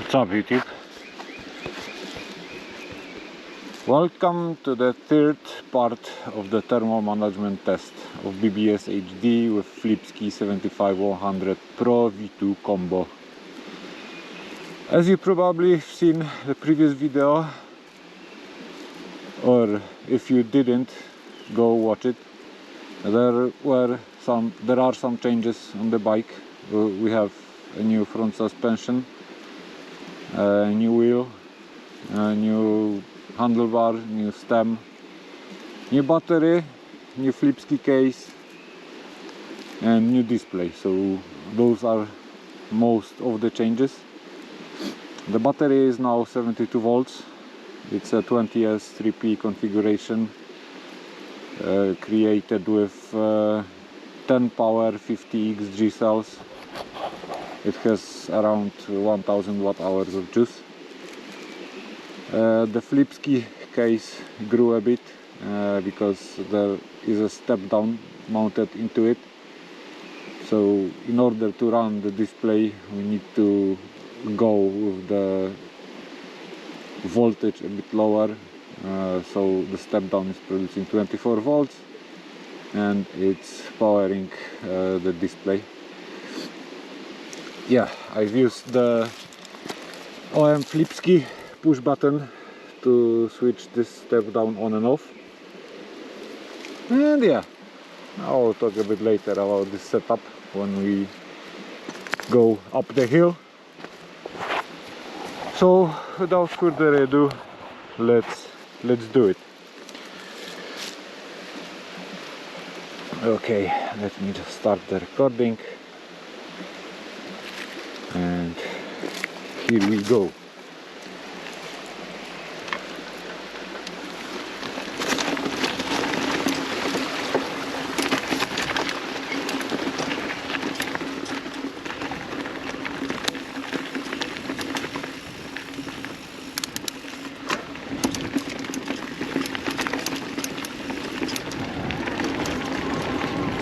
What's up, YouTube? Welcome to the third part of the thermal management test of BBSHD with Flipsky 75-100 Pro V2 combo. As you probably seen the previous video, or if you didn't, go watch it. There are some changes on the bike. We have a new front suspension, a new wheel, a new handlebar, new stem, new battery, new Flipsky case and new display. So those are most of the changes. The battery is now 72 volts. It's a 20S 3P configuration, created with 10 power 50X G cells. It has around 1000 watt hours of juice. The Flipsky case grew a bit because there is a step down mounted into it. So in order to run the display, we need to go with the voltage a bit lower. So the step down is producing 24 volts and it's powering the display. Yeah, I've used the OM Flipsky push button to switch this step down on and off. And yeah, I'll talk a bit later about this setup when we go up the hill. So without further ado, let's do it. Okay, let me just start the recording. And here we go.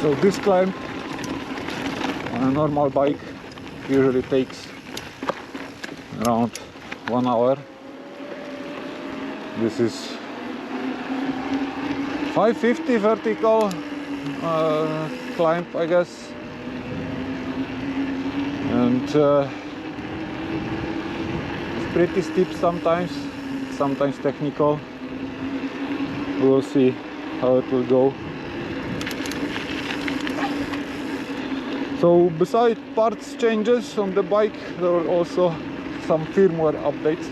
So this climb on a normal bike usually takes around 1 hour. This is 550 vertical climb, I guess, and it's pretty steep sometimes technical. We'll see how it will go. So besides parts changes on the bike, there are also some firmware updates.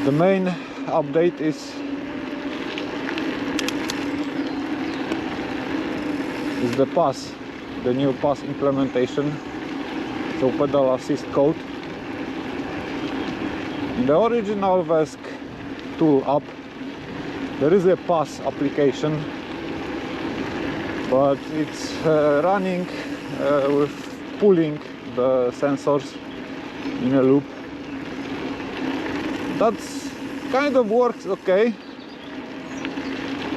The main update is the pass, the new pass implementation, so pedal assist code. In the original VESC tool app, there is a pass application, but it's running with pulling the sensors in a loop. That's kind of works okay,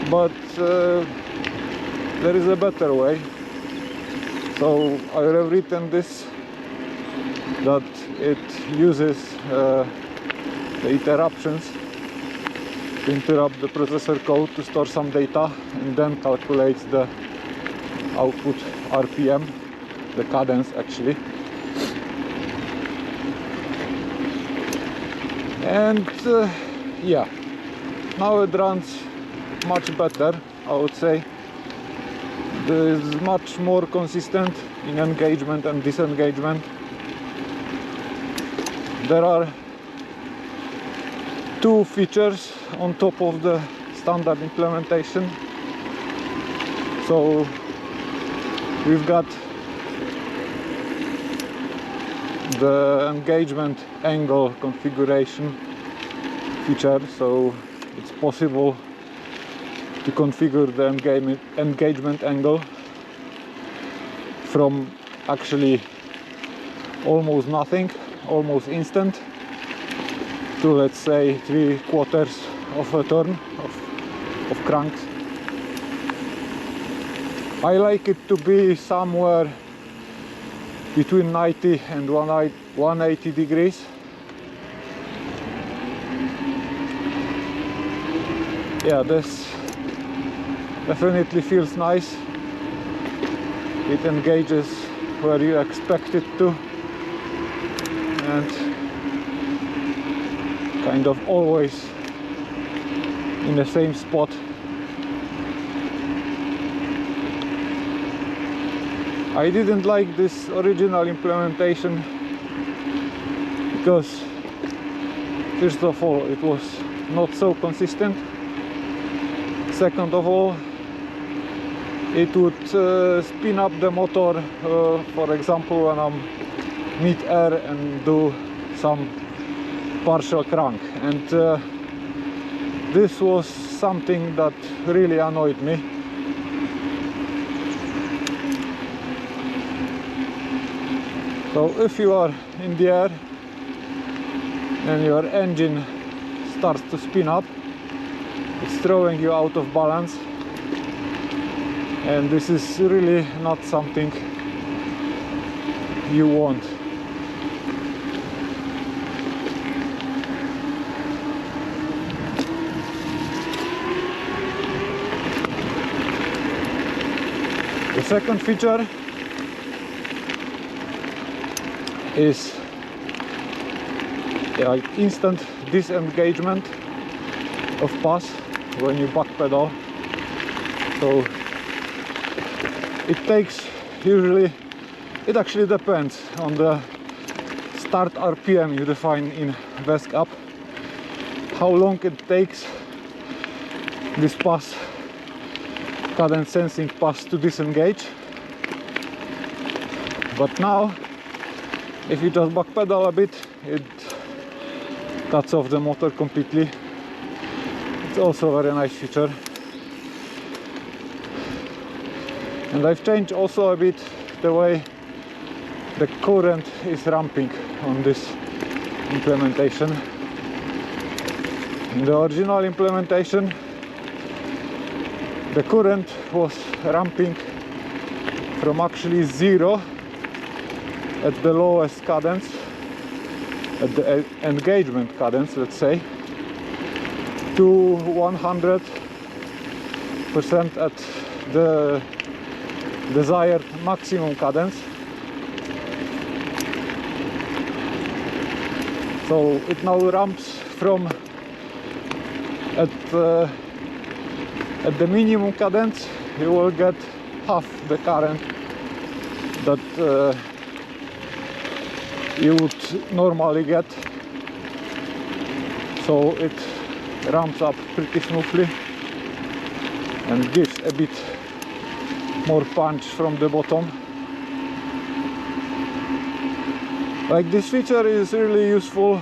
but there is a better way. So I have written this, that it uses the interruptions to interrupt the processor code to store some data and then calculates the output RPM, the cadence actually. And yeah, now it runs much better, I would say. It is much more consistent in engagement and disengagement. There are two features on top of the standard implementation. So we've got the engagement angle configuration feature, so it's possible to configure the engagement angle from actually almost nothing, almost instant, to let's say 3/4 of a turn of cranks. I like it to be somewhere between 90 and 180 degrees. Yeah, this definitely feels nice. It engages where you expect it to, and kind of always in the same spot. I didn't like this original implementation because, first of all, it was not so consistent. Second of all, it would spin up the motor, for example, when I'm mid-air and do some partial crank, and this was something that really annoyed me. So if you are in the air and your engine starts to spin up, it's throwing you out of balance, and this is really not something you want. The second feature is like instant disengagement of pass when you back pedal. So it takes usually, it actually depends on the start RPM you define in VESC app, how long it takes this pass, cadence sensing pass, to disengage. But now, if you just back pedal a bit, it cuts off the motor completely. It's also a very nice feature. And I've changed also a bit the way the current is ramping on this implementation. In the original implementation, the current was ramping from actually 0 at the lowest cadence, at the engagement cadence, let's say, to 100% at the desired maximum cadence. So it now ramps from at the minimum cadence. You will get half the current that you would normally get, so it ramps up pretty smoothly and gives a bit more punch from the bottom. Like, this feature is really useful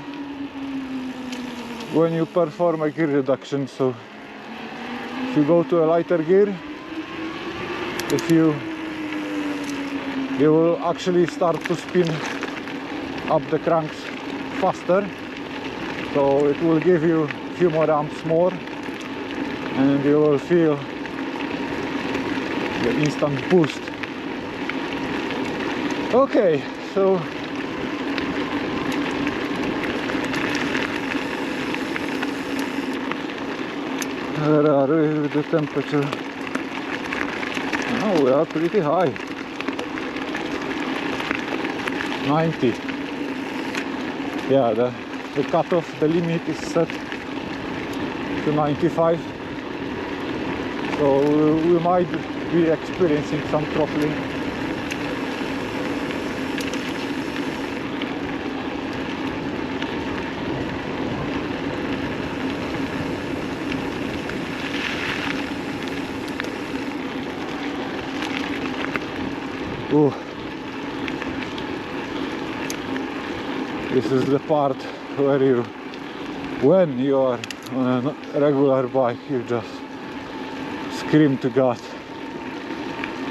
when you perform a gear reduction. So if you go to a lighter gear, you will actually start to spin up the cranks faster, so it will give you a few more amps more, and you will feel the instant boost. Okay, so where are we with the temperature? Oh, we are pretty high. 90. Yeah, the cutoff, the limit is set to 95. So we might be experiencing some throttling. Ooh. This is the part where you, when you are on a regular bike, you just scream to God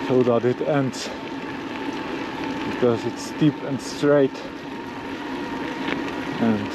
so that it ends, because it's steep and straight, and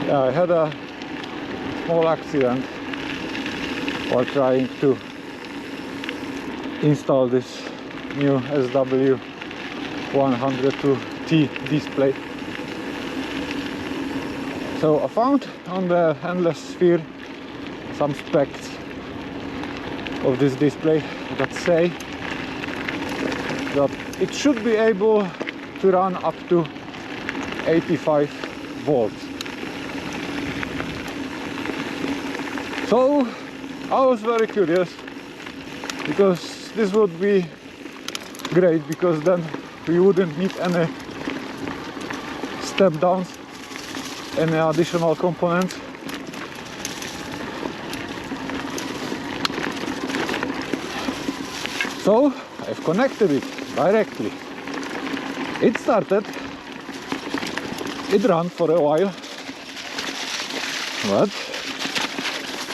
Yeah, I had a small accident while trying to install this new SW102T display. So I found on the endless sphere some specs of this display that say that it should be able to run up to 85 volts. So I was very curious, because this would be great, because then we wouldn't need any step downs, any additional components. So I've connected it directly. It started, it ran for a while, but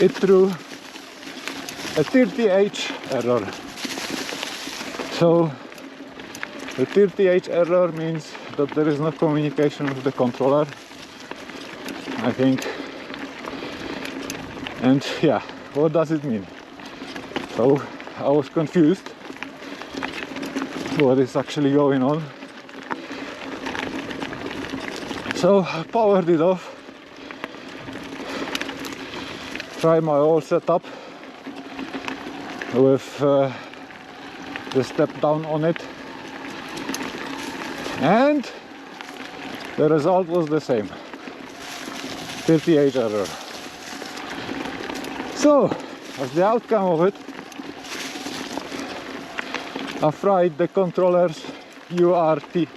it threw a 30H error. So the 30H error means that there is no communication with the controller, I think. And yeah, what does it mean? So I was confused what is actually going on. So I powered it off, tried my old setup with the step down on it, and the result was the same, 30H error. So as the outcome of it, I fried the controller's UART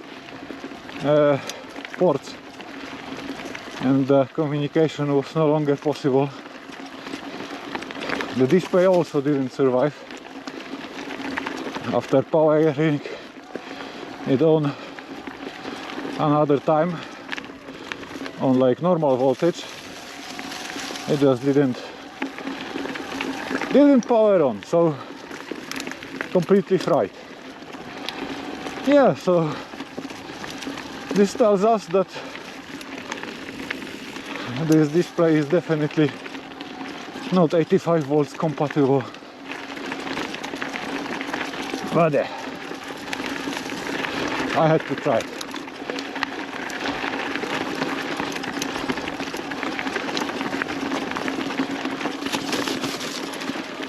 ports, and the communication was no longer possible. The display also didn't survive. After powering it on another time on like normal voltage, it just didn't power on, so completely fried. Yeah, so this tells us that this display is definitely not 85 volts compatible. But yeah, I had to try it.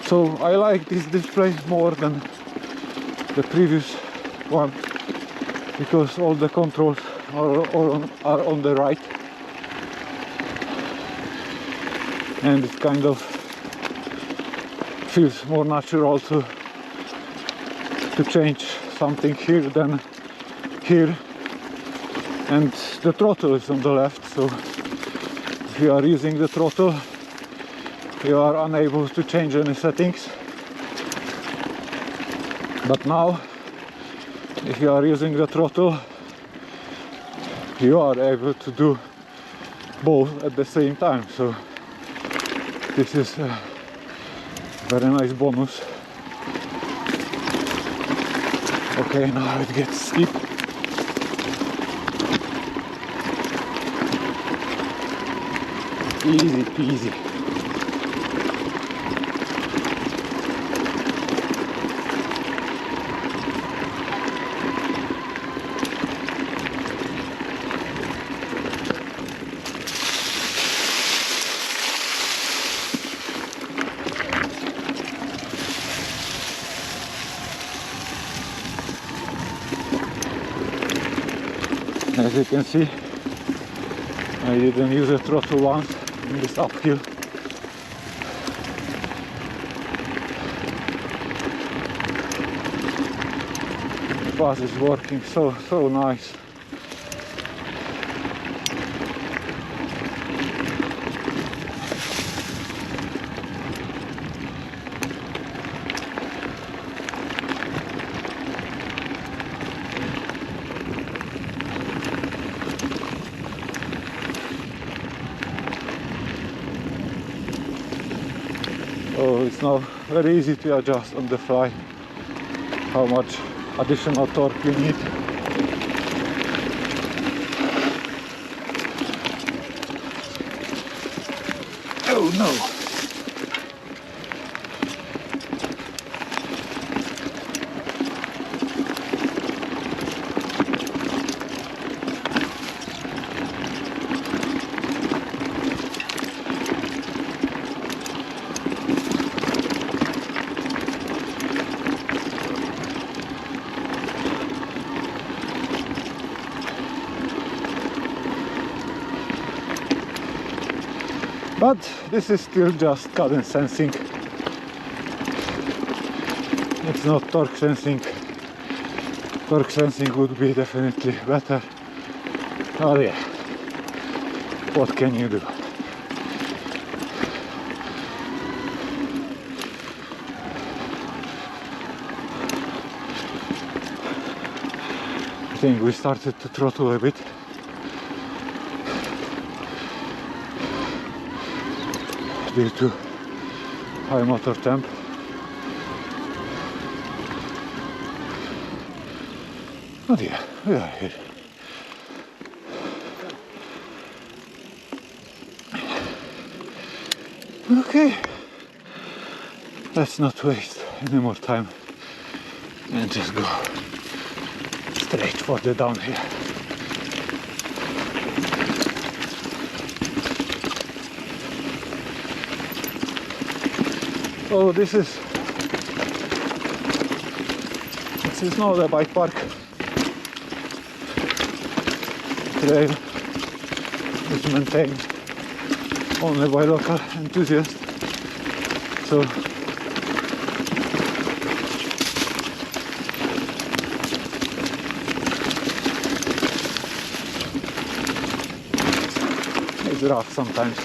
So I like this display more than the previous one, because all the controls are on the right, and it kind of feels more natural to change something here than here. And the throttle is on the left, so if you are using the throttle, you are unable to change any settings. But now, if you are using the throttle, you are able to do both at the same time. So this is a very nice bonus. Okay, now it gets steep. Easy peasy. As you can see, I didn't use the throttle once in this uphill. The bus is working so nice. So it's now very easy to adjust on the fly how much additional torque you need. Oh no! But this is still just cadence sensing. It's not torque sensing. Torque sensing would be definitely better. Oh yeah, what can you do? I think we started to throttle a bit. Due to high motor temp. Oh dear, we are here. Okay, let's not waste any more time and just go straight for the downhill. So this is not a bike park. Trail is maintained only by local enthusiasts. So it's rough sometimes.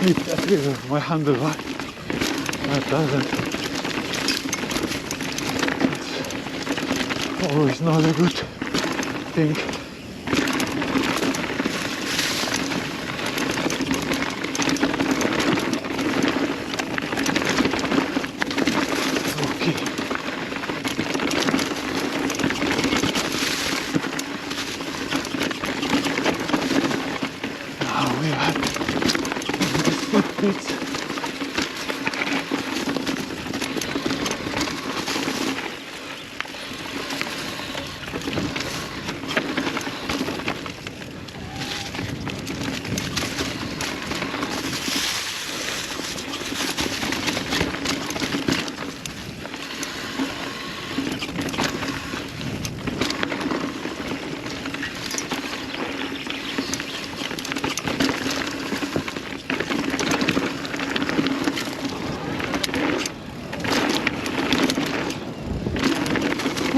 That is my handlebar. That doesn't. It's always not a good thing. Okay. Now we are bits.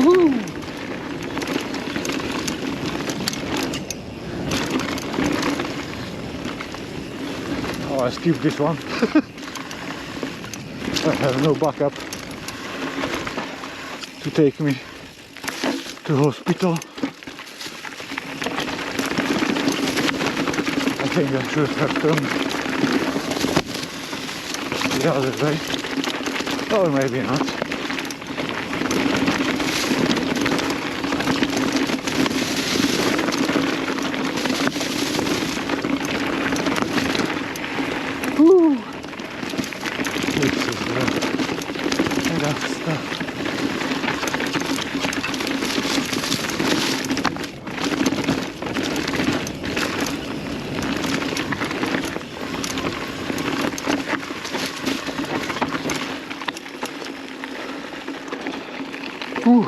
Woohoo! Oh, I skipped this one. I have no backup to take me to hospital. I think I should have turned the other way, or maybe not. Whew. This is rough stuff. Whew.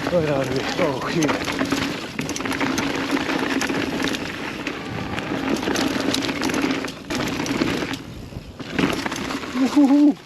Where are we? Oh, here. Woohoo!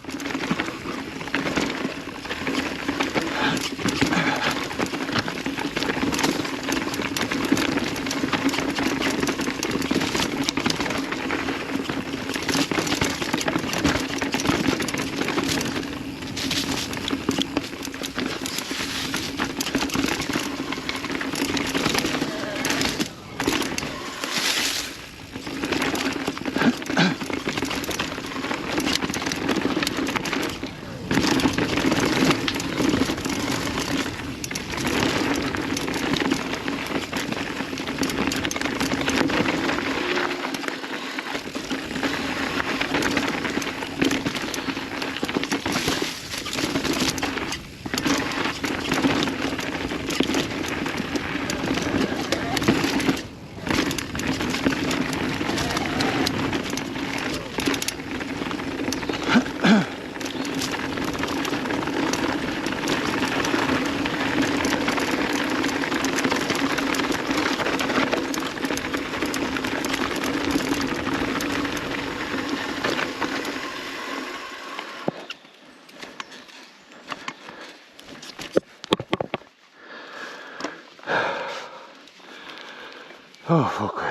Oh, fuck.